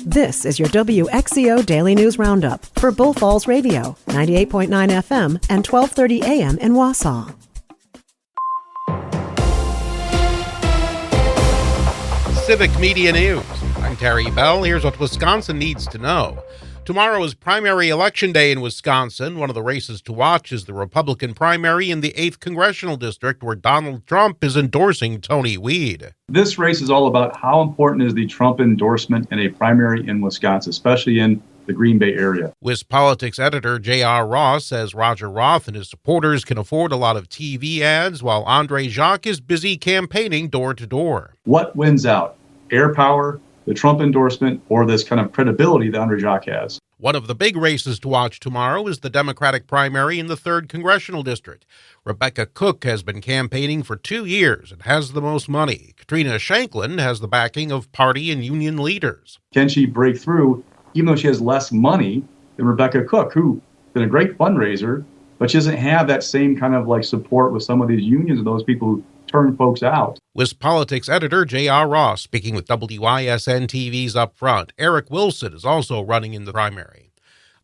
This is your WXCO Daily News Roundup for Bull Falls Radio, 98.9 FM and 1230 AM in Wausau. Civic Media News. I'm Terry Bell. Here's what Wisconsin needs to know. Tomorrow is primary election day in Wisconsin. One of the races to watch is the Republican primary in the 8th Congressional District, where Donald Trump is endorsing Tony Weed. This race is all about how important is the Trump endorsement in a primary in Wisconsin, especially in the Green Bay area. WisPolitics editor J.R. Ross says Roger Roth and his supporters can afford a lot of TV ads, while Andre Jacques is busy campaigning door to door. What wins out? Air power, the Trump endorsement, or this kind of credibility that Andre Jacques has? One of the big races to watch tomorrow is the Democratic primary in the 3rd Congressional District. Rebecca Cook has been campaigning for 2 years and has the most money. Katrina Shanklin has the backing of party and union leaders. Can she break through, even though she has less money than Rebecca Cook, who's been a great fundraiser, but she doesn't have that same kind of support with some of these unions and those people who turn folks out. WisPolitics editor J.R. Ross speaking with WYSN TV's Up Front. Eric Wilson is also running in the primary.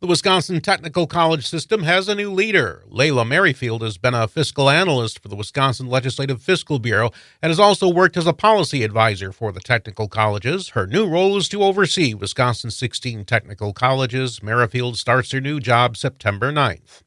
The Wisconsin Technical College system has a new leader. Layla Merrifield has been a fiscal analyst for the Wisconsin Legislative Fiscal Bureau and has also worked as a policy advisor for the technical colleges. Her new role is to oversee Wisconsin's 16 technical colleges. Merrifield starts her new job September 9th.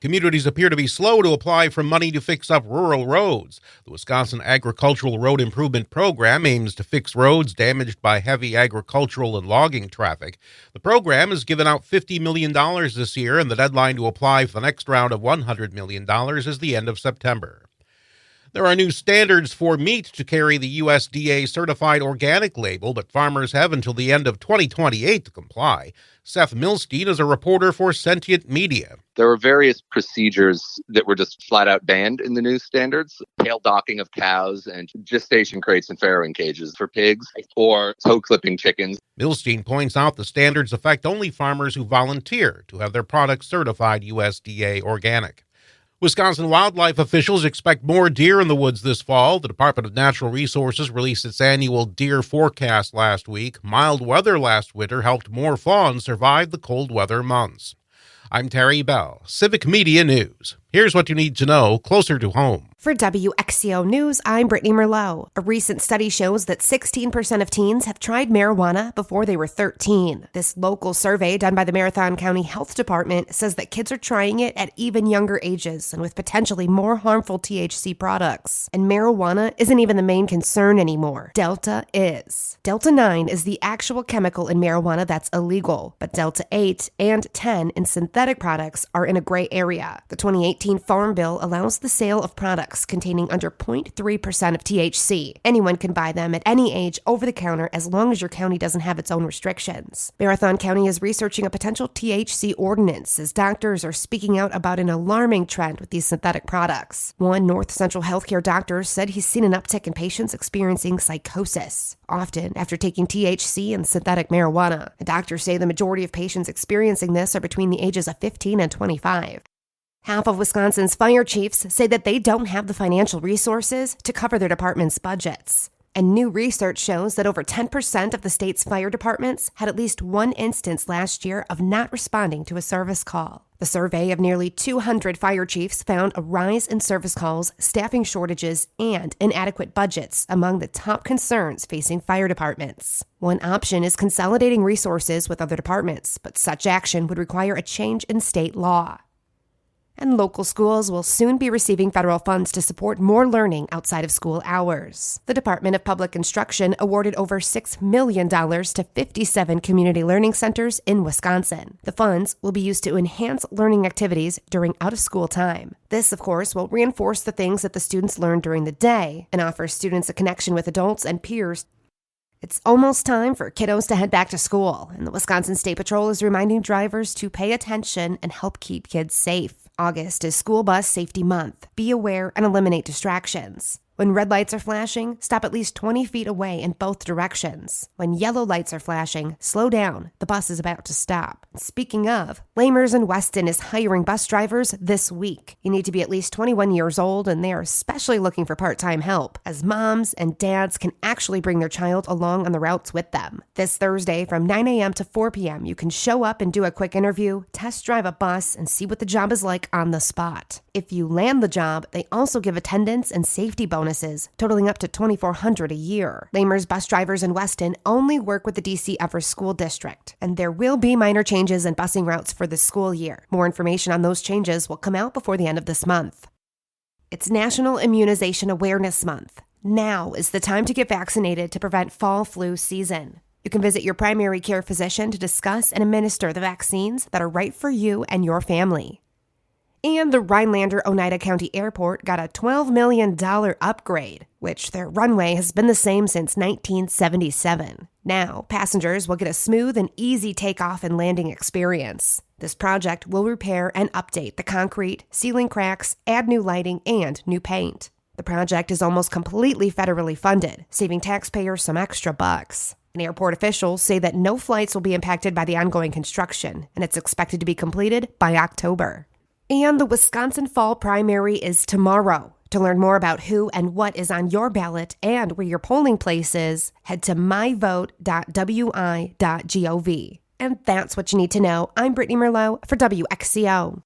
Communities appear to be slow to apply for money to fix up rural roads. The Wisconsin Agricultural Road Improvement Program aims to fix roads damaged by heavy agricultural and logging traffic. The program has given out $50 million this year, and the deadline to apply for the next round of $100 million is the end of September. There are new standards for meat to carry the USDA certified organic label, but farmers have until the end of 2028 to comply. Seth Milstein is a reporter for Sentient Media. There were various procedures that were just flat out banned in the new standards. Tail docking of cows and gestation crates and farrowing cages for pigs, or toe clipping chickens. Milstein points out the standards affect only farmers who volunteer to have their products certified USDA organic. Wisconsin wildlife officials expect more deer in the woods this fall. The Department of Natural Resources released its annual deer forecast last week. Mild weather last winter helped more fawns survive the cold weather months. I'm Terry Bell, Civic Media News. Here's what you need to know closer to home. For WXCO News, I'm Brittany Merlot. A recent study shows that 16% of teens have tried marijuana before they were 13. This local survey done by the Marathon County Health Department says that kids are trying it at even younger ages and with potentially more harmful THC products. And marijuana isn't even the main concern anymore. Delta is. Delta 9 is the actual chemical in marijuana that's illegal, but Delta 8 and 10 in synthetic products are in a gray area. The 2018 Farm Bill allows the sale of products containing under 0.3% of THC. Anyone can buy them at any age over the counter as long as your county doesn't have its own restrictions. Marathon County is researching a potential THC ordinance as doctors are speaking out about an alarming trend with these synthetic products. One North Central Healthcare doctor said he's seen an uptick in patients experiencing psychosis, often after taking THC and synthetic marijuana. The doctors say the majority of patients experiencing this are between the ages of 15 and 25. Half of Wisconsin's fire chiefs say that they don't have the financial resources to cover their department's budgets. And new research shows that over 10% of the state's fire departments had at least one instance last year of not responding to a service call. The survey of nearly 200 fire chiefs found a rise in service calls, staffing shortages, and inadequate budgets among the top concerns facing fire departments. One option is consolidating resources with other departments, but such action would require a change in state law. And local schools will soon be receiving federal funds to support more learning outside of school hours. The Department of Public Instruction awarded over $6 million to 57 community learning centers in Wisconsin. The funds will be used to enhance learning activities during out-of-school time. This, of course, will reinforce the things that the students learn during the day and offer students a connection with adults and peers. It's almost time for kiddos to head back to school, and the Wisconsin State Patrol is reminding drivers to pay attention and help keep kids safe. August is School Bus Safety Month. Be aware and eliminate distractions. When red lights are flashing, stop at least 20 feet away in both directions. When yellow lights are flashing, slow down. The bus is about to stop. Speaking of, Lamers and Weston is hiring bus drivers this week. You need to be at least 21 years old, and they are especially looking for part-time help, as moms and dads can actually bring their child along on the routes with them. This Thursday from 9 a.m. to 4 p.m., you can show up and do a quick interview, test drive a bus, and see what the job is like on the spot. If you land the job, they also give attendance and safety bonuses, totaling up to $2,400 a year. Lamers bus drivers in Weston only work with the DC Evers School District, and there will be minor changes in busing routes for this school year. More information on those changes will come out before the end of this month. It's National Immunization Awareness Month. Now is the time to get vaccinated to prevent fall flu season. You can visit your primary care physician to discuss and administer the vaccines that are right for you and your family. And the Rhinelander-Oneida County Airport got a $12 million upgrade, which their runway has been the same since 1977. Now, passengers will get a smooth and easy takeoff and landing experience. This project will repair and update the concrete, ceiling cracks, add new lighting, and new paint. The project is almost completely federally funded, saving taxpayers some extra bucks. And airport officials say that no flights will be impacted by the ongoing construction, and it's expected to be completed by October. And the Wisconsin Fall Primary is tomorrow. To learn more about who and what is on your ballot and where your polling place is, head to myvote.wi.gov. And that's what you need to know. I'm Brittany Merlot for WXCO.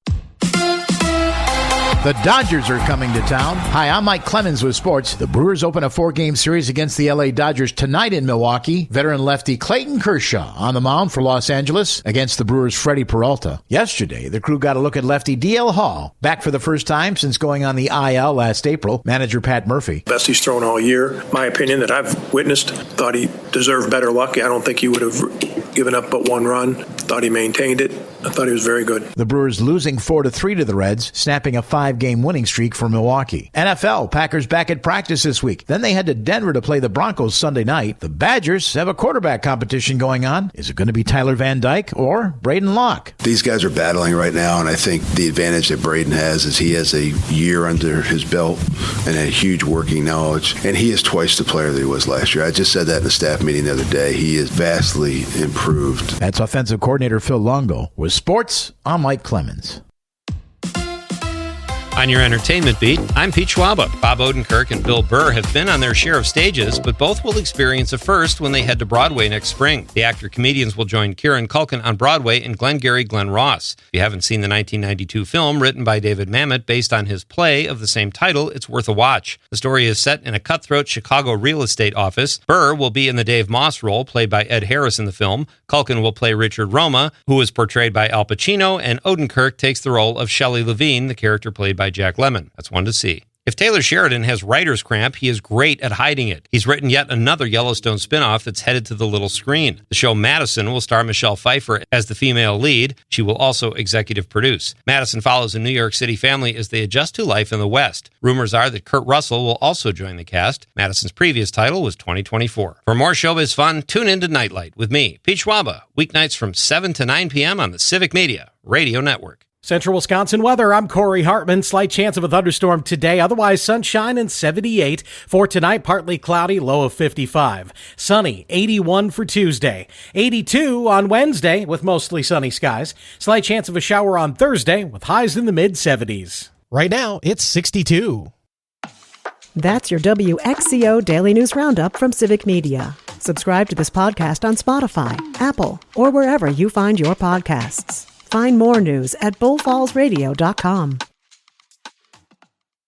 The Dodgers are coming to town. Hi, I'm Mike Clemens with sports. The Brewers open a 4-game series against the LA Dodgers tonight in Milwaukee. Veteran lefty Clayton Kershaw on the mound for Los Angeles against the Brewers' Freddie Peralta. Yesterday, the crew got a look at lefty DL Hall, back for the first time since going on the IL last April. Manager Pat Murphy. Best he's thrown all year. My opinion that I've witnessed, thought he deserved better luck. I don't think he would have given up but one run. Thought he maintained it. I thought he was very good. The Brewers losing 4-3 to the Reds, snapping a 5-game winning streak for Milwaukee. NFL, Packers back at practice this week. Then they head to Denver to play the Broncos Sunday night. The Badgers have a quarterback competition going on. Is it going to be Tyler Van Dyke or Braden Locke? These guys are battling right now, and I think the advantage that Braden has is he has a year under his belt and a huge working knowledge, and he is twice the player that he was last year. I just said that in the staff meeting the other day. He is vastly improved. That's offensive coordinator Phil Longo. With sports, I'm Mike Clemens. On your entertainment beat, I'm Pete Schwaba. Bob Odenkirk and Bill Burr have been on their share of stages, but both will experience a first when they head to Broadway next spring. The actor-comedians will join Kieran Culkin on Broadway in Glengarry Glen Ross. If you haven't seen the 1992 film written by David Mamet based on his play of the same title, it's worth a watch. The story is set in a cutthroat Chicago real estate office. Burr will be in the Dave Moss role, played by Ed Harris in the film. Culkin will play Richard Roma, who is portrayed by Al Pacino, and Odenkirk takes the role of Shelley Levine, the character played by Jack Lemmon. That's one to see. If Taylor Sheridan has writer's cramp, he is great at hiding it. He's written yet another Yellowstone spinoff that's headed to the little screen. The show Madison will star Michelle Pfeiffer as the female lead. She will also executive produce. Madison follows a New York City family as they adjust to life in the West. Rumors are that Kurt Russell will also join the cast. Madison's previous title was 2024. For more showbiz fun, tune in to Nightlight with me, Pete Schwaba, weeknights from 7 to 9 p.m. on the Civic Media Radio Network. Central Wisconsin weather, I'm Corey Hartman. Slight chance of a thunderstorm today, otherwise sunshine and 78. For tonight, partly cloudy, low of 55. Sunny, 81 for Tuesday. 82 on Wednesday with mostly sunny skies. Slight chance of a shower on Thursday with highs in the mid-70s. Right now, it's 62. That's your WXCO Daily News Roundup from Civic Media. Subscribe to this podcast on Spotify, Apple, or wherever you find your podcasts. Find more news at bullfallsradio.com.